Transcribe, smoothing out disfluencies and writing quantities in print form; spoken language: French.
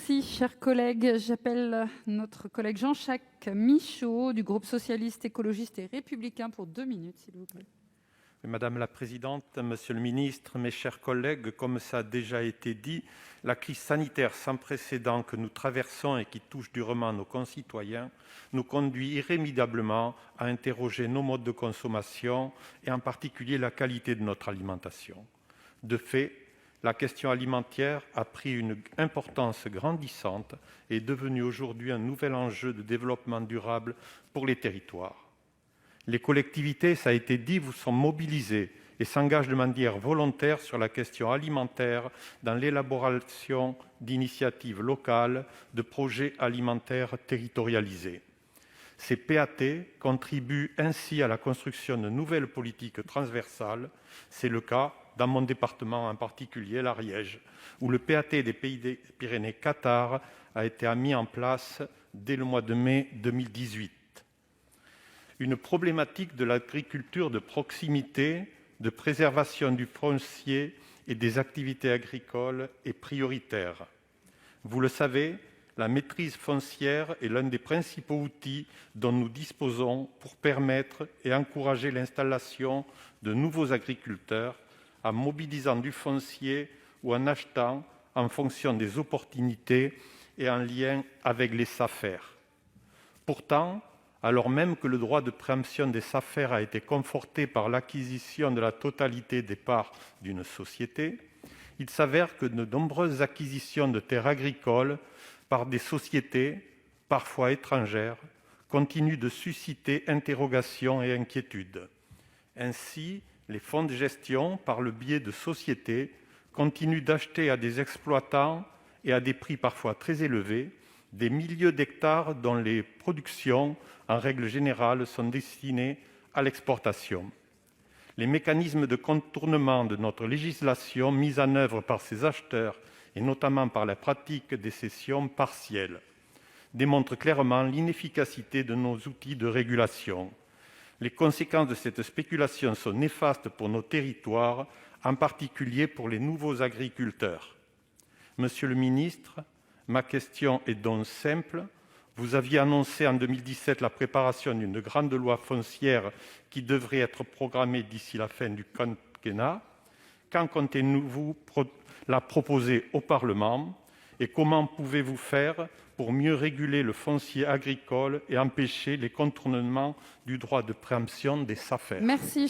Merci, chers collègues. J'appelle notre collègue Jean-Jacques Michaud du groupe socialiste, écologiste et républicain pour 2 minutes, s'il vous plaît. Madame la présidente, monsieur le ministre, mes chers collègues, comme ça a déjà été dit, la crise sanitaire sans précédent que nous traversons et qui touche durement nos concitoyens nous conduit irrémédiablement à interroger nos modes de consommation et en particulier la qualité de notre alimentation. De fait, la question alimentaire a pris une importance grandissante et est devenue aujourd'hui un nouvel enjeu de développement durable pour les territoires. Les collectivités, ça a été dit, vous sont mobilisées et s'engagent de manière volontaire sur la question alimentaire dans l'élaboration d'initiatives locales, de projets alimentaires territorialisés. Ces PAT contribuent ainsi à la construction de nouvelles politiques transversales. C'est le cas dans mon département en particulier, l'Ariège, où le PAT des Pays des Pyrénées-Qatar a été mis en place dès le mois de mai 2018. Une problématique de l'agriculture de proximité, de préservation du foncier et des activités agricoles est prioritaire. Vous le savez, la maîtrise foncière est l'un des principaux outils dont nous disposons pour permettre et encourager l'installation de nouveaux agriculteurs en mobilisant du foncier ou en achetant en fonction des opportunités et en lien avec les SAFER. Pourtant, alors même que le droit de préemption des SAFER a été conforté par l'acquisition de la totalité des parts d'une société, il s'avère que de nombreuses acquisitions de terres agricoles par des sociétés, parfois étrangères, continuent de susciter interrogations et inquiétudes. Ainsi, les fonds de gestion, par le biais de sociétés, continuent d'acheter à des exploitants et à des prix parfois très élevés des milliers d'hectares dont les productions, en règle générale, sont destinées à l'exportation. Les mécanismes de contournement de notre législation mis en œuvre par ces acheteurs, et notamment par la pratique des cessions partielles, démontrent clairement l'inefficacité de nos outils de régulation. Les conséquences de cette spéculation sont néfastes pour nos territoires, en particulier pour les nouveaux agriculteurs. Monsieur le ministre, ma question est donc simple. Vous aviez annoncé en 2017 la préparation d'une grande loi foncière qui devrait être programmée d'ici la fin du quinquennat. Quand comptez-vous la proposer au Parlement et comment pouvez-vous faire pour mieux réguler le foncier agricole et empêcher les contournements du droit de préemption des SAFER ? Merci.